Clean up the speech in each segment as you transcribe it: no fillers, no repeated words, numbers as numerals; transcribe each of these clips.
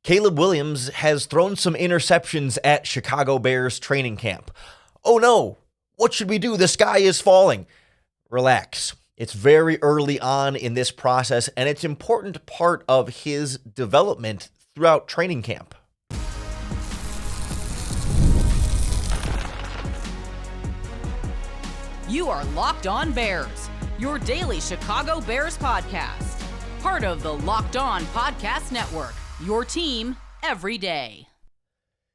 Caleb Williams has thrown some interceptions at Chicago Bears training camp. Oh no, what should we do? The sky is falling. Relax. It's very early on in this process, and it's an important part of his development throughout training camp. You are Locked On Bears, your daily Chicago Bears podcast. Part of the Locked On Podcast Network, your team every day.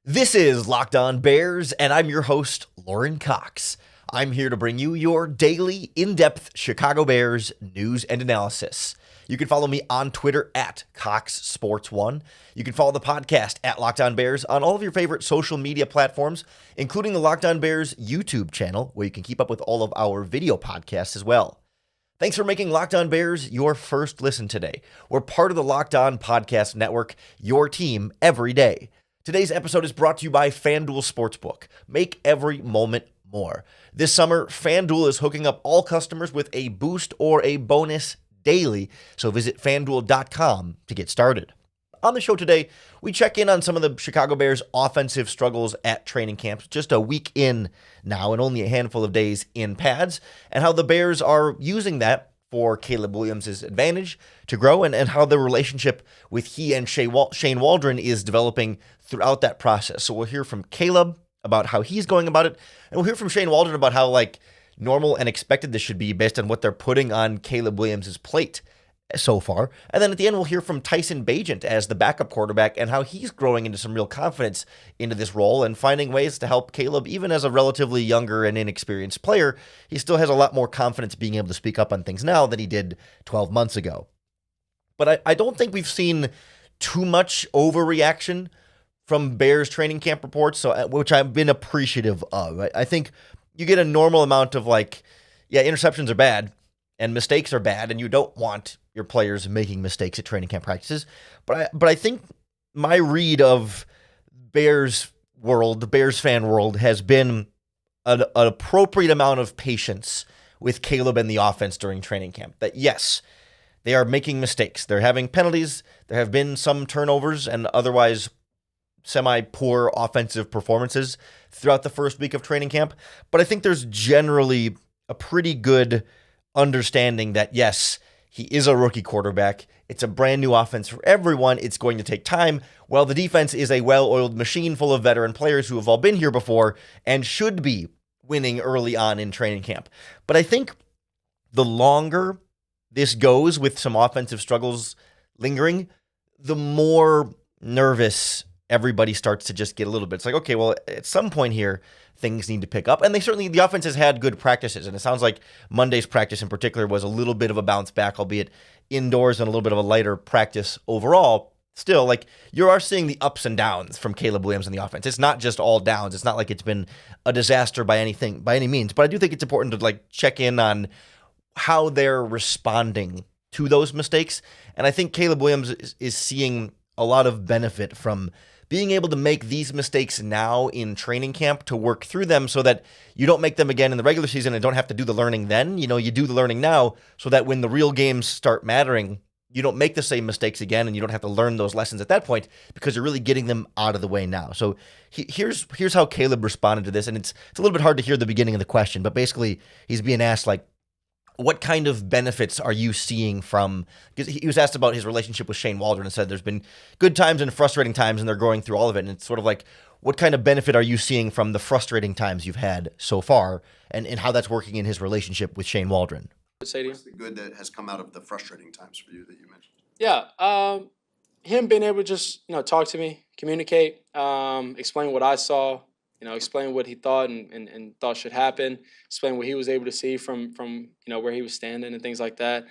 This is Locked On Bears, and I'm your host, Lauren Cox. I'm here to bring you your daily, in-depth Chicago Bears news and analysis. You can follow me on Twitter at CoxSports1. You can follow the podcast at Locked On Bears on all of your favorite social media platforms, including the Locked On Bears YouTube channel, where you can keep up with all of our video podcasts as well. Thanks for making Locked On Bears your first listen today. We're part of the Locked On Podcast Network, your team every day. Today's episode is brought to you by FanDuel Sportsbook. Make every moment more. This summer, FanDuel is hooking up all customers with a boost or a bonus daily, so visit FanDuel.com to get started. On the show today, we check in on some of the Chicago Bears' offensive struggles at training camps, just a week in now and only a handful of days in pads, and how the Bears are using that for Caleb Williams' advantage to grow, and how the relationship with he and Shane Waldron is developing throughout that process. So we'll hear from Caleb about how he's going about it, and we'll hear from Shane Waldron about how normal and expected this should be based on what they're putting on Caleb Williams' plate so far. And then at the end, we'll hear from Tyson Bagent as the backup quarterback and how he's growing into some real confidence into this role and finding ways to help Caleb, even as a relatively younger and inexperienced player. He still has a lot more confidence being able to speak up on things now than he did 12 months ago. But I don't think we've seen too much overreaction from Bears training camp reports, which I've been appreciative of. I think you get a normal amount of interceptions are bad and mistakes are bad, and you don't want your players making mistakes at training camp practices. But I think my read of Bears world, the Bears fan world, has been an appropriate amount of patience with Caleb and the offense during training camp. That yes, they are making mistakes. They're having penalties. There have been some turnovers and otherwise semi-poor offensive performances throughout the first week of training camp. But I think there's generally a pretty good understanding that, yes, he is a rookie quarterback. It's a brand new offense for everyone. It's going to take time. Well, the defense is a well-oiled machine full of veteran players who have all been here before and should be winning early on in training camp. But I think the longer this goes with some offensive struggles lingering, the more nervous everybody starts to just get a little bit. It's like, okay, well, at some point here, things need to pick up. And the offense has had good practices. And it sounds like Monday's practice in particular was a little bit of a bounce back, albeit indoors and a little bit of a lighter practice overall. Still, you are seeing the ups and downs from Caleb Williams in the offense. It's not just all downs. It's not like it's been a disaster by any means. But I do think it's important to check in on how they're responding to those mistakes. And I think Caleb Williams is seeing a lot of benefit from being able to make these mistakes now in training camp to work through them so that you don't make them again in the regular season and don't have to do the learning then. You do the learning now so that when the real games start mattering, you don't make the same mistakes again and you don't have to learn those lessons at that point because you're really getting them out of the way now. So here's how Caleb responded to this. And it's a little bit hard to hear the beginning of the question, but basically he's being asked what kind of benefits are you seeing from, because he was asked about his relationship with Shane Waldron and said there's been good times and frustrating times and they're going through all of it. And it's sort of what kind of benefit are you seeing from the frustrating times you've had so far and how that's working in his relationship with Shane Waldron? What's the good that has come out of the frustrating times for you that you mentioned? Yeah, him being able to just talk to me, communicate, explain what I saw, explain what he thought and thought should happen, explain what he was able to see from where he was standing and things like that.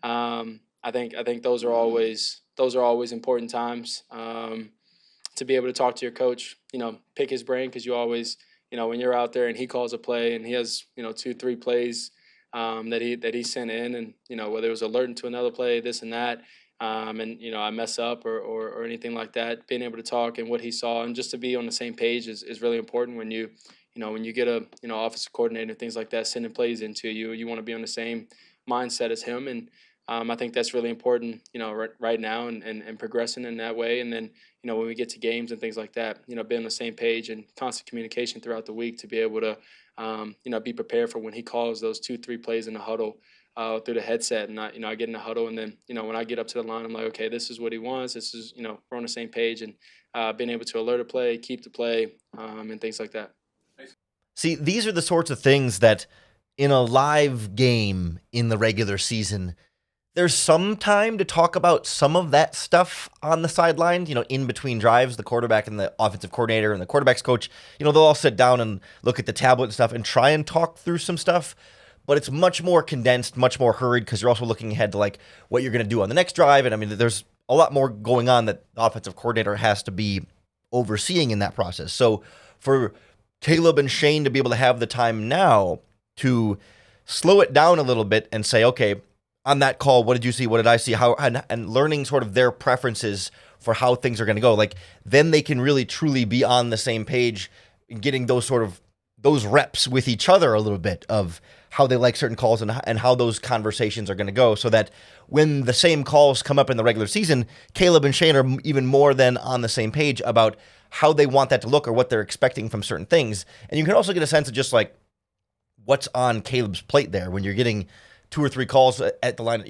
I think those are always important times to be able to talk to your coach, pick his brain, because you always, when you're out there and he calls a play and he has 2-3 plays that he sent in, and whether it was alerting to another play, this and that. And I mess up or anything like that, being able to talk and what he saw and just to be on the same page is really important when you get a offensive coordinator and things like that sending plays into you. You want to be on the same mindset as him, and I think that's really important, right now and progressing in that way. And then, when we get to games and things like that, be on the same page and constant communication throughout the week to be able to, be prepared for when he calls those 2-3 plays in the huddle through the headset. And I get in the huddle, and then, when I get up to the line, I'm like, okay, this is what he wants. This is, we're on the same page, and being able to alert a play, keep the play, and things like that. See, these are the sorts of things that in a live game in the regular season, there's some time to talk about some of that stuff on the sideline, in between drives, the quarterback and the offensive coordinator and the quarterback's coach, they'll all sit down and look at the tablet and stuff and try and talk through some stuff. But it's much more condensed, much more hurried, because you're also looking ahead to like what you're going to do on the next drive. And I mean, there's a lot more going on that the offensive coordinator has to be overseeing in that process. So for Caleb and Shane to be able to have the time now to slow it down a little bit and say, okay, on that call, what did you see? What did I see? How and learning sort of their preferences for how things are going to go. Like, then they can really truly be on the same page, getting those reps with each other a little bit of how they like certain calls and how those conversations are going to go, so that when the same calls come up in the regular season, Caleb and Shane are even more than on the same page about how they want that to look or what they're expecting from certain things. And you can also get a sense of just like what's on Caleb's plate there when you're getting 2 or 3 calls at the line,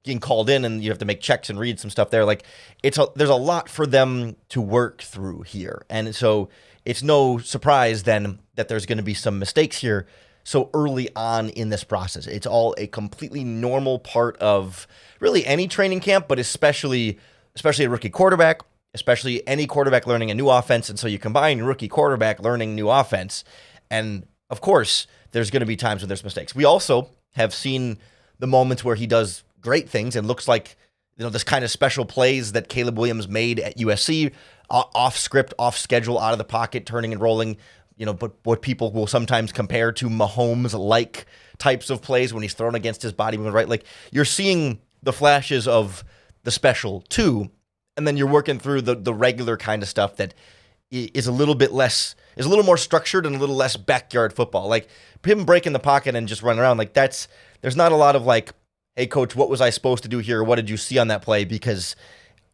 getting called in, and you have to make checks and read some stuff there. Like, there's a lot for them to work through here. And so it's no surprise then that there's going to be some mistakes here so early on in this process. It's all a completely normal part of really any training camp, but especially a rookie quarterback, especially any quarterback learning a new offense. And so you combine rookie quarterback learning new offense, and of course, there's going to be times when there's mistakes. We also have seen the moments where he does great things and looks like, this kind of special plays that Caleb Williams made at USC, off script, off schedule, out of the pocket, turning and rolling, but what people will sometimes compare to Mahomes-like types of plays when he's thrown against his body movement, right? Like, you're seeing the flashes of the special too, and then you're working through the regular kind of stuff that is a little more structured and a little less backyard football. Like, him breaking the pocket and just running around, like, there's not a lot of like, hey coach, what was I supposed to do here? What did you see on that play? Because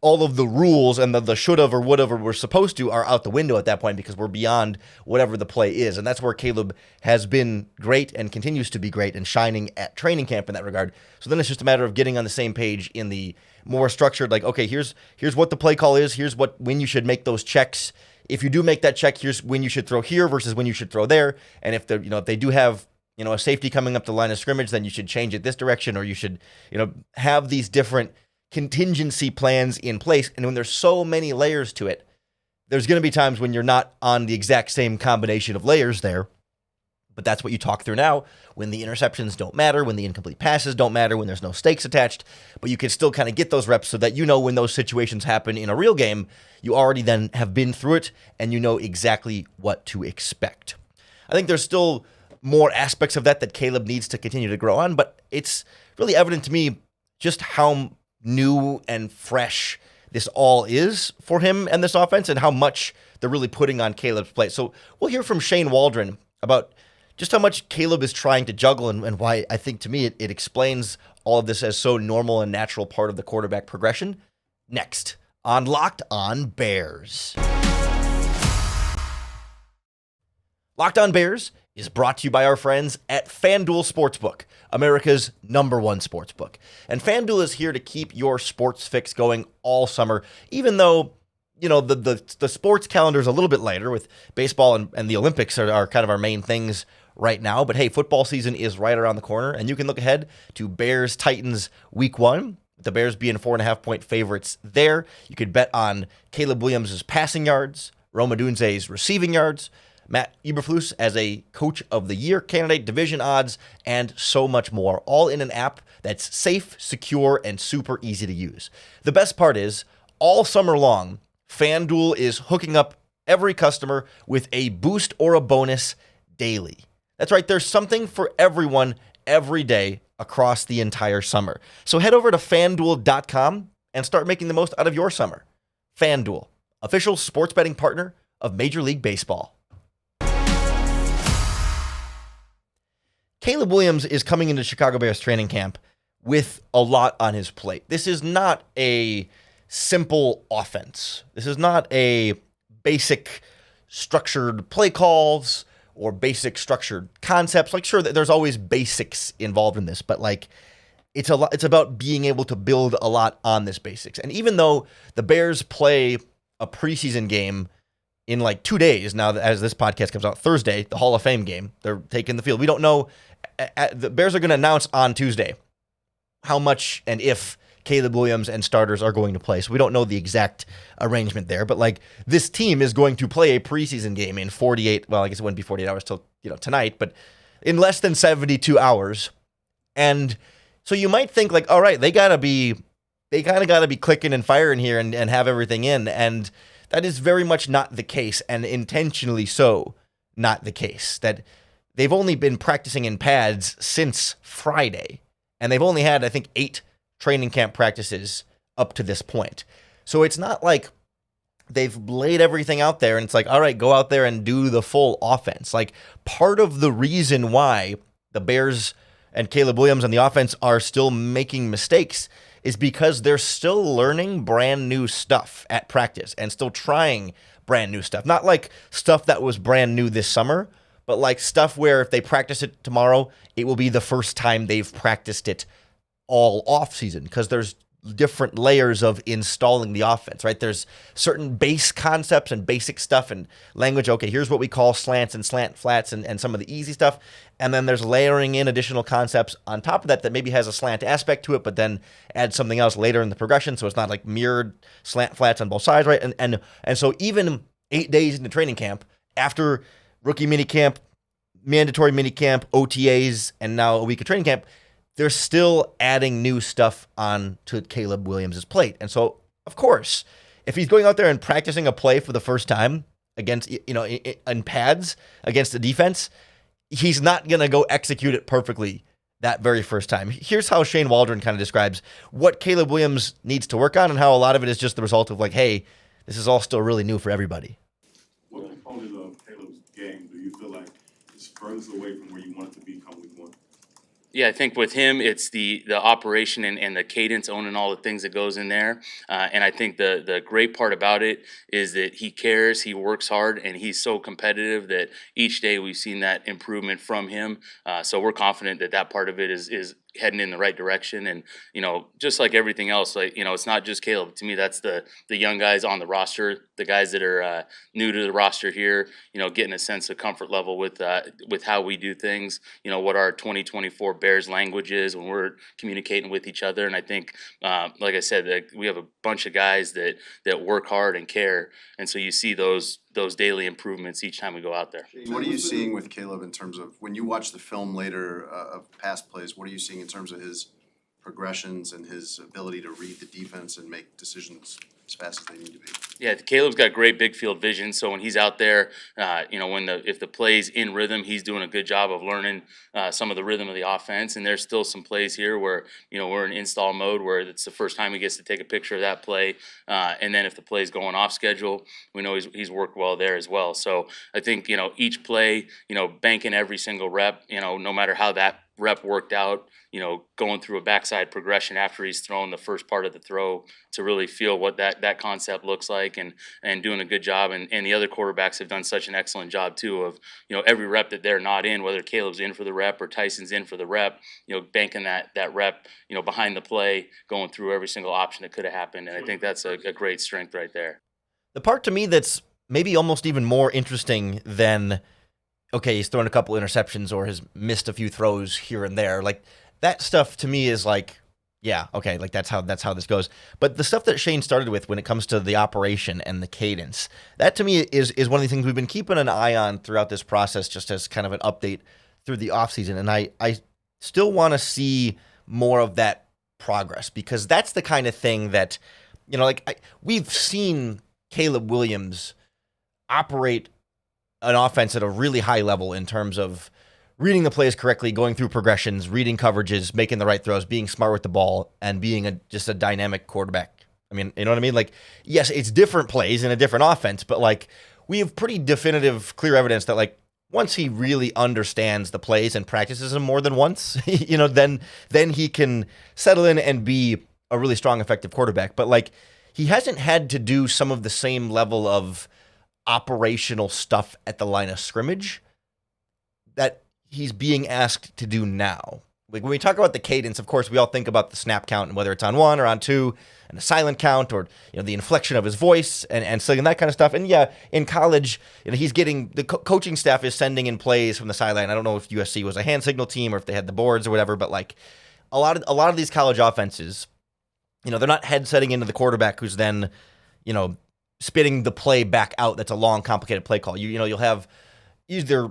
all of the rules and the should have or would have or we're supposed to are out the window at that point, because we're beyond whatever the play is. And that's where Caleb has been great and continues to be great and shining at training camp in that regard. So then it's just a matter of getting on the same page in the more structured, like, okay, here's what the play call is. Here's when you should make those checks. If you do make that check, here's when you should throw here versus when you should throw there. And if they do have, a safety coming up the line of scrimmage, then you should change it this direction, or you should, have these different contingency plans in place. And when there's so many layers to it, there's going to be times when you're not on the exact same combination of layers there. But that's what you talk through now, when the interceptions don't matter, when the incomplete passes don't matter, when there's no stakes attached. But you can still kind of get those reps so that when those situations happen in a real game, you already then have been through it and you know exactly what to expect. I think there's still more aspects of that Caleb needs to continue to grow on, but it's really evident to me just how new and fresh this all is for him and this offense, and how much they're really putting on Caleb's plate. So we'll hear from Shane Waldron about just how much Caleb is trying to juggle, and why I think, to me, it explains all of this as so normal and natural part of the quarterback progression. Next on Locked On Bears. Locked On Bears is brought to you by our friends at FanDuel Sportsbook, America's #1 sportsbook. And FanDuel is here to keep your sports fix going all summer, even though the sports calendar is a little bit later, with baseball and the Olympics are kind of our main things right now. But hey, football season is right around the corner, and you can look ahead to Bears-Titans Week 1, with the Bears being 4.5-point favorites there. You could bet on Caleb Williams' passing yards, Rome Odunze's receiving yards, Matt Eberflus as a Coach of the Year candidate, division odds, and so much more, all in an app that's safe, secure, and super easy to use. The best part is, all summer long, FanDuel is hooking up every customer with a boost or a bonus daily. That's right, there's something for everyone every day across the entire summer. So head over to FanDuel.com and start making the most out of your summer. FanDuel, official sports betting partner of Major League Baseball. Caleb Williams is coming into Chicago Bears training camp with a lot on his plate. This is not a simple offense. This is not a basic structured play calls or basic structured concepts. Like, sure, there's always basics involved in this, but like it's about being able to build a lot on this basics. And even though the Bears play a preseason game in like 2 days now, as this podcast comes out Thursday, the Hall of Fame game, they're taking the field. We don't know. The Bears are going to announce on Tuesday how much and if Caleb Williams and starters are going to play. So we don't know the exact arrangement there, but like this team is going to play a preseason game in 48. Well, I guess it wouldn't be 48 hours till, tonight, but in less than 72 hours. And so you might think like, all right, they kind of got to be clicking and firing here and have everything in. And that is very much not the case, and intentionally so not the case. That they've only been practicing in pads since Friday, and they've only had, I think, 8 training camp practices up to this point. So it's not like they've laid everything out there and it's like, all right, go out there and do the full offense. Like, part of the reason why the Bears and Caleb Williams on the offense are still making mistakes is because they're still learning brand new stuff at practice and still trying brand new stuff. Not like stuff that was brand new this summer, but like stuff where if they practice it tomorrow, it will be the first time they've practiced it all off season, because there's different layers of installing the offense, right? There's certain base concepts and basic stuff and language. Okay, here's what we call slants and slant flats and some of the easy stuff. And then there's layering in additional concepts on top of that maybe has a slant aspect to it, but then add something else later in the progression. So it's not like mirrored slant flats on both sides, right? And so even 8 days into training camp, after rookie minicamp, mandatory minicamp, OTAs, and now a week of training camp, they're still adding new stuff on to Caleb Williams' plate. And so, of course, if he's going out there and practicing a play for the first time against, in pads against the defense, he's not going to go execute it perfectly that very first time. Here's how Shane Waldron kind of describes what Caleb Williams needs to work on and how a lot of it is just the result of like, hey, this is all still really new for everybody. What component of Caleb's game do you feel like is furthest away from where you want it to be come week 1? Yeah, I think with him, it's the operation and the cadence, owning all the things that goes in there. And I think the great part about it is that he cares, he works hard, and he's so competitive that each day we've seen that improvement from him. So we're confident that part of it is heading in the right direction. And, just like everything else, like, it's not just Caleb. To me, that's the young guys on the roster, the guys that are new to the roster here, getting a sense of comfort level with how we do things, what our 2024 Bears language is when we're communicating with each other. And I think, like I said, we have a bunch of guys that work hard and care. And so you see those daily improvements each time we go out there. What are you seeing with Caleb in terms of when you watch the film later of past plays? What are you seeing in terms of his progressions and his ability to read the defense and make decisions as fast as they need to be? Yeah, Caleb's got great big field vision. So when he's out there, if the play's in rhythm, he's doing a good job of learning some of the rhythm of the offense. And there's still some plays here where we're in install mode where it's the first time he gets to take a picture of that play. And then if the play's going off schedule, we know he's worked well there as well. So I think each play, banking every single rep, no matter how that rep worked out, going through a backside progression after he's thrown the first part of the throw to really feel what that concept looks like and doing a good job. And the other quarterbacks have done such an excellent job too of, every rep that they're not in, whether Caleb's in for the rep or Tyson's in for the rep, banking that rep, behind the play, going through every single option that could have happened. And I think that's a great strength right there. The part to me that's maybe almost even more interesting than, okay, he's thrown a couple interceptions or has missed a few throws here and there. Like, that stuff to me is like, yeah, okay, like that's how this goes. But the stuff that Shane started with when it comes to the operation and the cadence, that to me is one of the things we've been keeping an eye on throughout this process, just as kind of an update through the offseason. And I still want to see more of that progress, because that's the kind of thing that, we've seen Caleb Williams operate an offense at a really high level in terms of reading the plays correctly, going through progressions, reading coverages, making the right throws, being smart with the ball, and being just a dynamic quarterback. I mean, you know what I mean? Like, yes, it's different plays in a different offense, but like, we have pretty definitive, clear evidence that like once he really understands the plays and practices them more than once, then he can settle in and be a really strong, effective quarterback. But like, he hasn't had to do some of the same level of operational stuff at the line of scrimmage that he's being asked to do now. Like, when we talk about the cadence, of course, we all think about the snap count and whether it's on 1 or on 2 and a silent count, or the inflection of his voice and saying that kind of stuff. And yeah, in college, he's getting the coaching staff is sending in plays from the sideline. I don't know if USC was a hand signal team or if they had the boards or whatever, but like a lot of these college offenses, they're not headsetting into the quarterback who's then, spitting the play back out. That's a long, complicated play call. You'll have either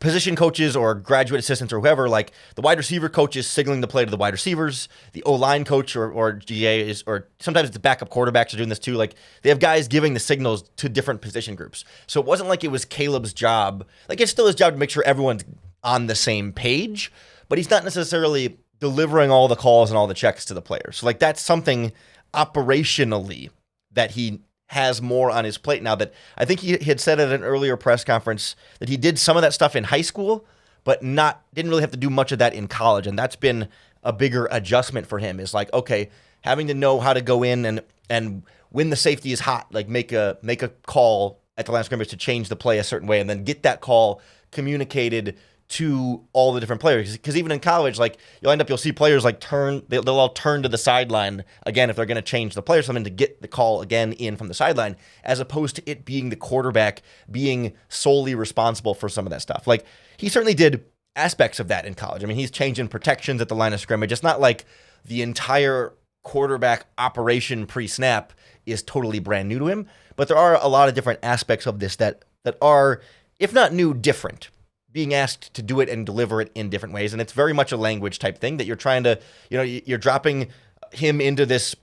position coaches or graduate assistants or whoever, like the wide receiver coach is signaling the play to the wide receivers. The O-line coach or GA is, or sometimes the backup quarterbacks are doing this too. Like, they have guys giving the signals to different position groups. So it wasn't like it was Caleb's job. Like, it's still his job to make sure everyone's on the same page, but he's not necessarily delivering all the calls and all the checks to the players. So like, that's something operationally that he has more on his plate now. That I think he had said at an earlier press conference that he did some of that stuff in high school, but didn't really have to do much of that in college. And that's been a bigger adjustment for him, is like, okay, having to know how to go in and when the safety is hot, like make a call at the line of scrimmage to change the play a certain way, and then get that call communicated to all the different players. Because even in college, like, you'll see players like they'll all turn to the sideline again if they're going to change the play or something, to get the call again in from the sideline, as opposed to it being the quarterback being solely responsible for some of that stuff. Like, he certainly did aspects of that in college. I mean, he's changing protections at the line of scrimmage. It's not like the entire quarterback operation pre-snap is totally brand new to him, but there are a lot of different aspects of this that are, if not new, different, being asked to do it and deliver it in different ways. And it's very much a language type thing that you're trying to, you're dropping him into this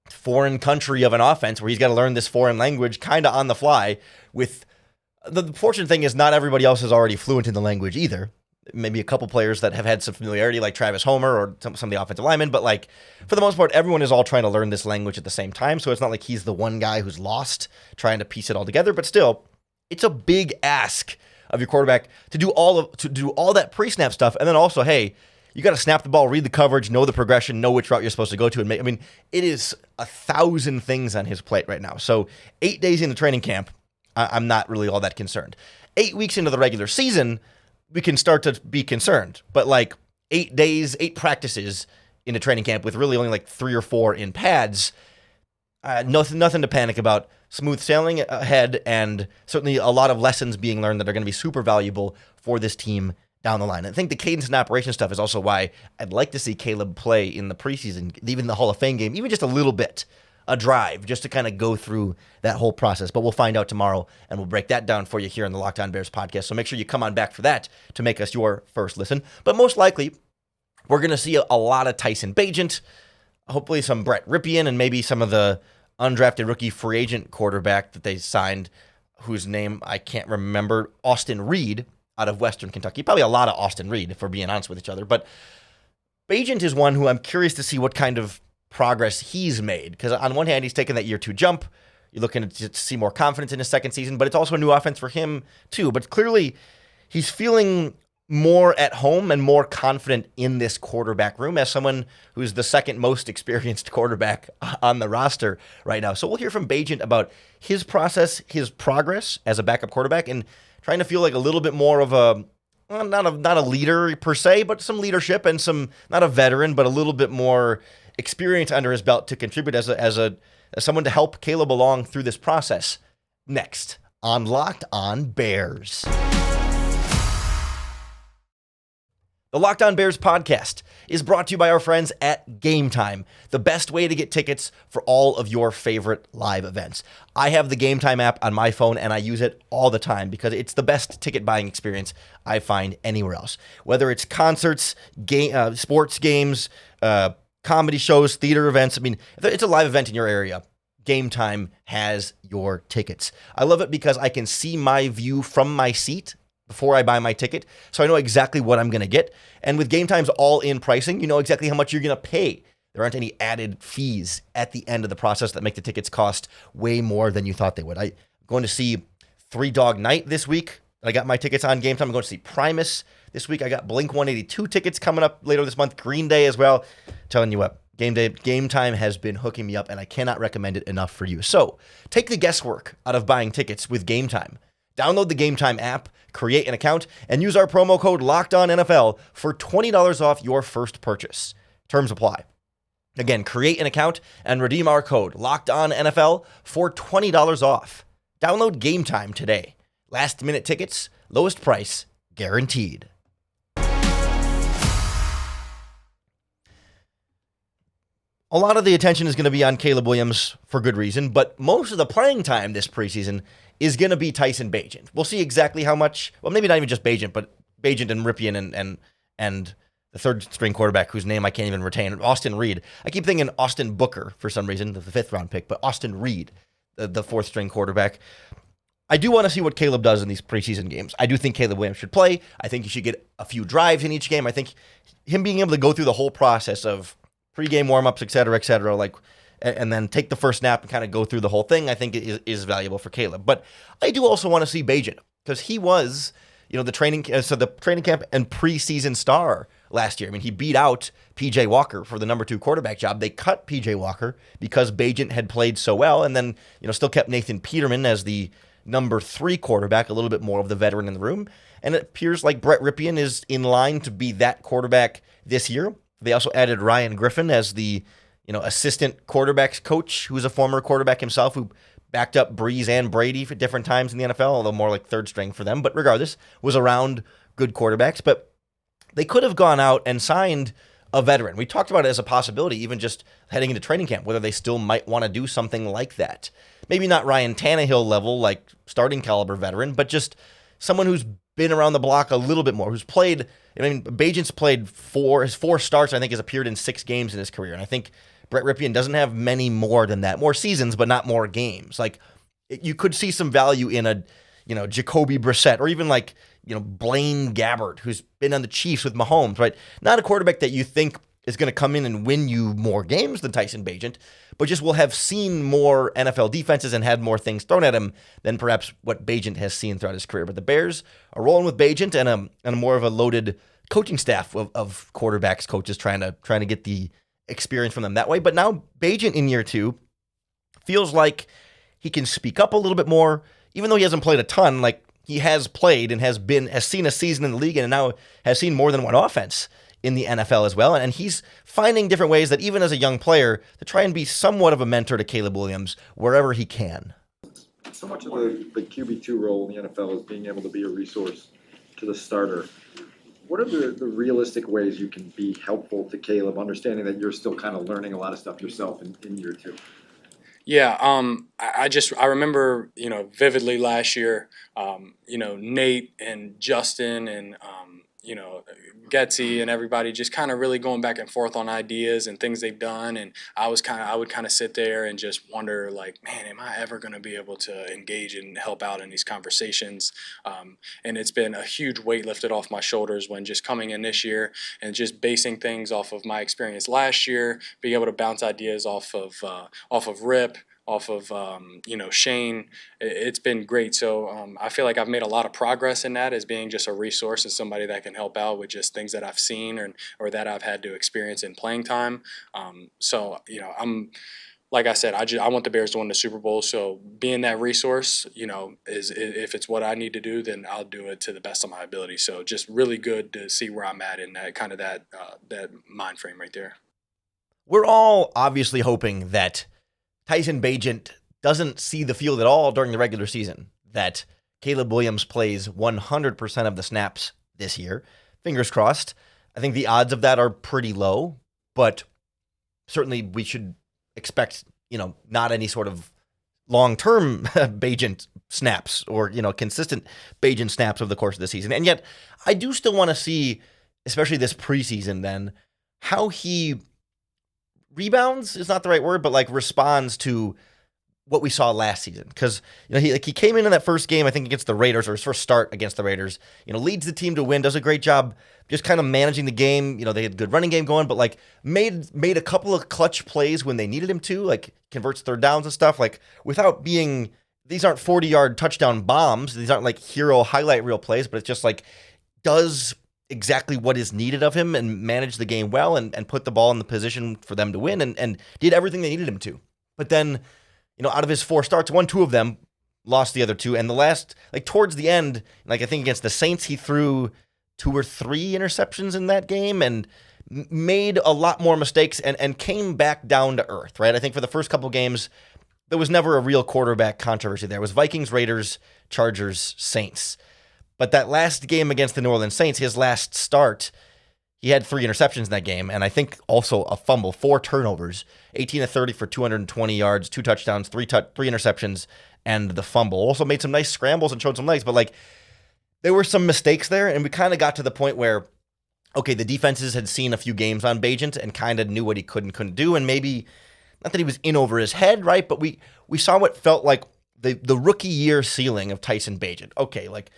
foreign country of an offense where he's got to learn this foreign language kind of on the fly. With the fortunate thing is not everybody else is already fluent in the language either. Maybe a couple players that have had some familiarity, like Travis Homer or some of the offensive linemen, but like, for the most part, everyone is all trying to learn this language at the same time. So it's not like he's the one guy who's lost trying to piece it all together, but still, it's a big ask of your quarterback to do all that pre-snap stuff. And then also, hey, you got to snap the ball, read the coverage, know the progression, know which route you're supposed to go to. And it is 1,000 things on his plate right now. So 8 days into training camp, I'm not really all that concerned. 8 weeks into the regular season, we can start to be concerned. But like 8 days, 8 practices into training camp with really only like 3 or 4 in pads, nothing to panic about. Smooth sailing ahead, and certainly a lot of lessons being learned that are going to be super valuable for this team down the line. I think the cadence and operation stuff is also why I'd like to see Caleb play in the preseason, even the Hall of Fame game, even just a little bit, a drive, just to kind of go through that whole process. But we'll find out tomorrow, and we'll break that down for you here on the Locked On Bears podcast. So make sure you come on back for that to make us your first listen. But most likely, we're going to see a lot of Tyson Bagent, hopefully some Brett Ripien, and maybe some of the undrafted rookie free agent quarterback that they signed, whose name I can't remember, Austin Reed out of Western Kentucky. Probably a lot of Austin Reed, if we're being honest with each other. But Bagent is one who I'm curious to see what kind of progress he's made. Because on one hand, he's taken that year 2 jump. You're looking to see more confidence in his second season, but it's also a new offense for him too. But clearly, he's feeling more at home and more confident in this quarterback room as someone who's the second most experienced quarterback on the roster right now. So we'll hear from Bagent about his process, his progress as a backup quarterback, and trying to feel like a little bit more of a, not a leader per se, but some leadership and some, not a veteran, but a little bit more experience under his belt to contribute as someone to help Caleb along through this process. Next on Locked On Bears. The Locked On Bears podcast is brought to you by our friends at Gametime, the best way to get tickets for all of your favorite live events. I have the Gametime app on my phone, and I use it all the time because it's the best ticket buying experience I find anywhere else. Whether it's concerts, sports games, comedy shows, theater events, if it's a live event in your area, Gametime has your tickets. I love it because I can see my view from my seat before I buy my ticket, so I know exactly what I'm going to get. And with Gametime's all-in pricing, you know exactly how much you're going to pay. There aren't any added fees at the end of the process that make the tickets cost way more than you thought they would. I'm going to see Three Dog Night this week I got my tickets on Gametime. I'm going to see Primus this week. I got Blink 182 tickets coming up later this month. Green Day as well. Telling you what, Gametime has been hooking me up, and I cannot recommend it enough for you. So take the guesswork out of buying tickets with Gametime. Download the Gametime app, create an account, and use our promo code LOCKEDONNFL for $20 off your first purchase. Terms apply. Again, create an account and redeem our code LOCKEDONNFL for $20 off. Download Gametime today. Last minute tickets, lowest price, guaranteed. A lot of the attention is going to be on Caleb Williams for good reason, but most of the playing time this preseason is going to be Tyson Bagent. We'll see exactly how much, well, maybe not even just Bagent, but Bagent and Ripien and the third string quarterback whose name I can't even retain, Austin Reed. I keep thinking Austin Booker for some reason, the 5th round pick, but Austin Reed, the 4th string quarterback. I do want to see what Caleb does in these preseason games. I do think Caleb Williams should play. I think he should get a few drives in each game. I think him being able to go through the whole process of pregame warmups, et cetera, like, and then take the first snap and kind of go through the whole thing, I think is valuable for Caleb. But I do also want to see Bagent, because he was, the training camp and preseason star last year. I mean, he beat out P.J. Walker for the number 2 quarterback job. They cut P.J. Walker because Bagent had played so well, and then still kept Nathan Peterman as the number 3 quarterback, a little bit more of the veteran in the room. And it appears like Brett Ripien is in line to be that quarterback this year. They also added Ryan Griffin as the assistant quarterbacks coach, who's a former quarterback himself, who backed up Breeze and Brady for different times in the NFL, although more like third string for them. But regardless, was around good quarterbacks. But they could have gone out and signed a veteran. We talked about it as a possibility, even just heading into training camp, whether they still might want to do something like that. Maybe not Ryan Tannehill level, like starting caliber veteran, but just someone who's been around the block a little bit more, who's played. I mean, Bagent's played his 4 starts, I think, has appeared in 6 games in his career. And I think Brett Ripien doesn't have many more than that. More seasons, but not more games. Like, you could see some value in a, Jacoby Brissett, or even like, Blaine Gabbert, who's been on the Chiefs with Mahomes, right? Not a quarterback that you think is going to come in and win you more games than Tyson Bagent, but just will have seen more NFL defenses and had more things thrown at him than perhaps what Bagent has seen throughout his career. But the Bears are rolling with Bagent and a more of a loaded coaching staff of quarterbacks, coaches trying to get the experience from them that way. But now Bagent in year 2 feels like he can speak up a little bit more, even though he hasn't played a ton. Like, he has played and has seen a season in the league and now has seen more than one offense in the NFL as well. And he's finding different ways that even as a young player to try and be somewhat of a mentor to Caleb Williams wherever he can. So much of the QB2 role in the NFL is being able to be a resource to the starter. What are the realistic ways you can be helpful to Caleb, understanding that you're still kind of learning a lot of stuff yourself in year 2? Yeah, I remember, vividly last year, Nate and Justin and, Getsy and everybody just kind of really going back and forth on ideas and things they've done. And I would kind of sit there and just wonder, like, man, am I ever going to be able to engage and help out in these conversations? And it's been a huge weight lifted off my shoulders when just coming in this year and just basing things off of my experience last year, being able to bounce ideas off of Rip, off of Shane. It's been great. So I feel like I've made a lot of progress in that as being just a resource and somebody that can help out with just things that I've seen or that I've had to experience in playing time. I'm, like I said, I want the Bears to win the Super Bowl. So being that resource, is if it's what I need to do, then I'll do it to the best of my ability. So just really good to see where I'm at in that kind of that mind frame right there. We're all obviously hoping that Tyson Bagent doesn't see the field at all during the regular season, that Caleb Williams plays 100% of the snaps this year. Fingers crossed. I think the odds of that are pretty low, but certainly we should expect, not any sort of long-term Bagent snaps or, consistent Bagent snaps over the course of the season. And yet I do still want to see, especially this preseason then, how he rebounds is not the right word, but like responds to what we saw last season. Because he came in that first game, I think against the Raiders, or his first start against the Raiders. Leads the team to win, does a great job just kind of managing the game. They had a good running game going, but like made a couple of clutch plays when they needed him to, like converts third downs and stuff, like without being these aren't 40-yard touchdown bombs. These aren't like hero highlight reel plays, but it's just like does exactly what is needed of him and manage the game well and put the ball in the position for them to win and did everything they needed him to. But then, out of his 4 starts, 2 of them, lost the other 2. And the last, like towards the end, like I think against the Saints, he threw 2 or 3 interceptions in that game and made a lot more mistakes and came back down to earth, right? I think for the first couple games, there was never a real quarterback controversy there. It was Vikings, Raiders, Chargers, Saints. But that last game against the New Orleans Saints, his last start, he had 3 interceptions in that game, and I think also a fumble, 4 turnovers, 18 of 30 for 220 yards, 2 touchdowns, 3 interceptions, and the fumble. Also made some nice scrambles and showed some legs, but like there were some mistakes there, and we kind of got to the point where, okay, the defenses had seen a few games on Bagent and kind of knew what he could and couldn't do, and maybe, not that he was in over his head, right, but we saw what felt like the rookie year ceiling of Tyson Bagent. Okay, like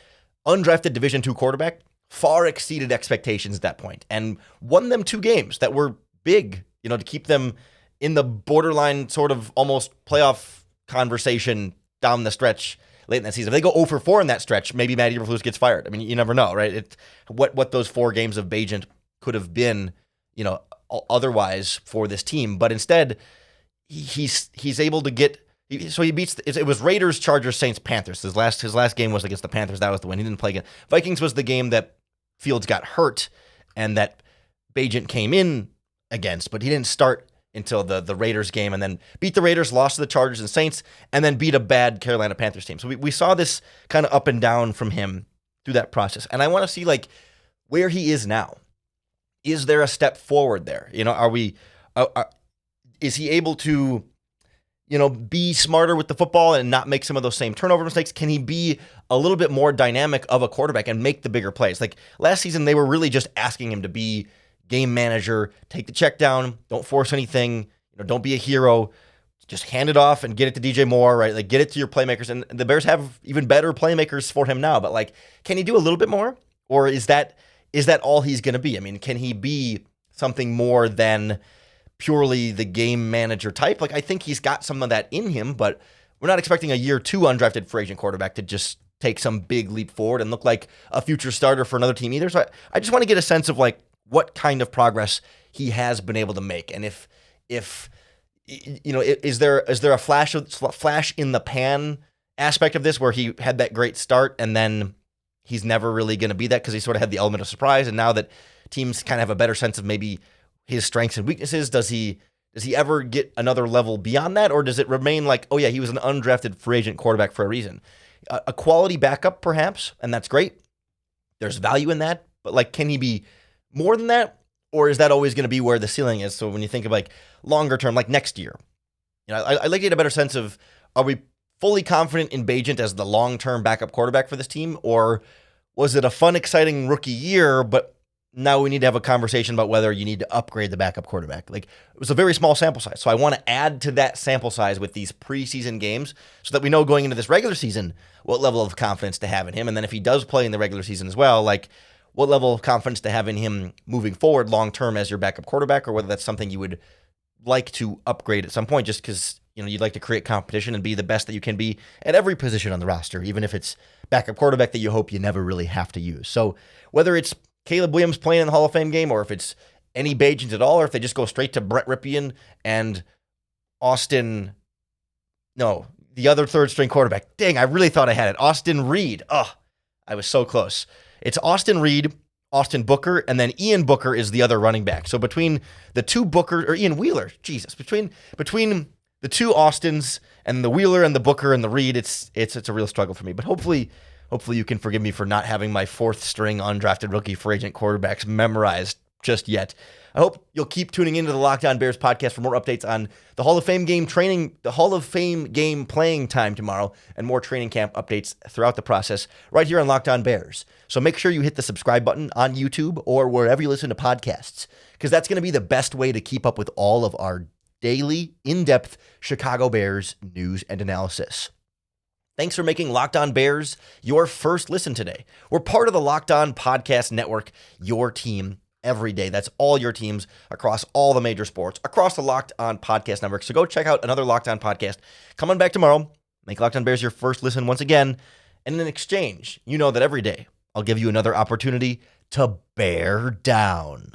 undrafted Division II quarterback, far exceeded expectations at that point and won them 2 games that were big, to keep them in the borderline sort of almost playoff conversation down the stretch late in that season. If they go 0-4 in that stretch, maybe Matt Eberflus gets fired. I mean, you never know, right? What those 4 games of Bagent could have been, otherwise for this team. But instead, he's able to get. So he beats. It was Raiders, Chargers, Saints, Panthers. His last game was against the Panthers. That was the win. He didn't play again. Vikings was the game that Fields got hurt and that Bagent came in against, but he didn't start until the Raiders game and then beat the Raiders, lost to the Chargers and Saints, and then beat a bad Carolina Panthers team. So we saw this kind of up and down from him through that process. And I want to see like where he is now. Is there a step forward there? Is he able to be smarter with the football and not make some of those same turnover mistakes? Can he be a little bit more dynamic of a quarterback and make the bigger plays? Like last season, they were really just asking him to be game manager, take the check down, don't force anything, don't be a hero, just hand it off and get it to DJ Moore, right? Like get it to your playmakers. And the Bears have even better playmakers for him now, but like, can he do a little bit more? Or is that all he's going to be? I mean, can he be something more than purely the game manager type? Like, I think he's got some of that in him, but we're not expecting a year 2 undrafted free agent quarterback to just take some big leap forward and look like a future starter for another team either. So I just want to get a sense of like what kind of progress he has been able to make. And if is there a flash in the pan aspect of this where he had that great start and then he's never really going to be that because he sort of had the element of surprise. And now that teams kind of have a better sense of maybe his strengths and weaknesses, does he ever get another level beyond that? Or does it remain like, oh yeah, he was an undrafted free agent quarterback for a reason? A quality backup perhaps, and that's great. There's value in that, but like, can he be more than that? Or is that always going to be where the ceiling is? So when you think of like longer term, like next year, I'd like to get a better sense of, are we fully confident in Bagent as the long-term backup quarterback for this team? Or was it a fun, exciting rookie year, but now we need to have a conversation about whether you need to upgrade the backup quarterback? Like, it was a very small sample size. So I want to add to that sample size with these preseason games so that we know going into this regular season what level of confidence to have in him. And then if he does play in the regular season as well, like what level of confidence to have in him moving forward long-term as your backup quarterback, or whether that's something you would like to upgrade at some point just because you'd like to create competition and be the best that you can be at every position on the roster, even if it's backup quarterback that you hope you never really have to use. So whether it's Caleb Williams playing in the Hall of Fame game, or if it's any Bagent at all, or if they just go straight to Brett Ripien and the other third-string quarterback. Dang, I really thought I had it. Austin Reed. Oh, I was so close. It's Austin Reed, Austin Booker, and then Ian Booker is the other running back. So between the two Booker, or Ian Wheeler, Jesus, between the two Austins and the Wheeler and the Booker and the Reed, it's a real struggle for me. But hopefully you can forgive me for not having my 4th-string undrafted rookie free agent quarterbacks memorized just yet. I hope you'll keep tuning into the Locked On Bears podcast for more updates on the Hall of Fame game training, the Hall of Fame game playing time tomorrow, and more training camp updates throughout the process right here on Locked On Bears. So make sure you hit the subscribe button on YouTube or wherever you listen to podcasts, because that's going to be the best way to keep up with all of our daily, in-depth Chicago Bears news and analysis. Thanks for making Locked On Bears your first listen today. We're part of the Locked On Podcast Network, your team every day. That's all your teams across all the major sports, across the Locked On Podcast Network. So go check out another Locked On podcast. Coming back tomorrow, Make Locked On Bears your first listen once again, and in exchange, you know that every day I'll give you another opportunity to bear down.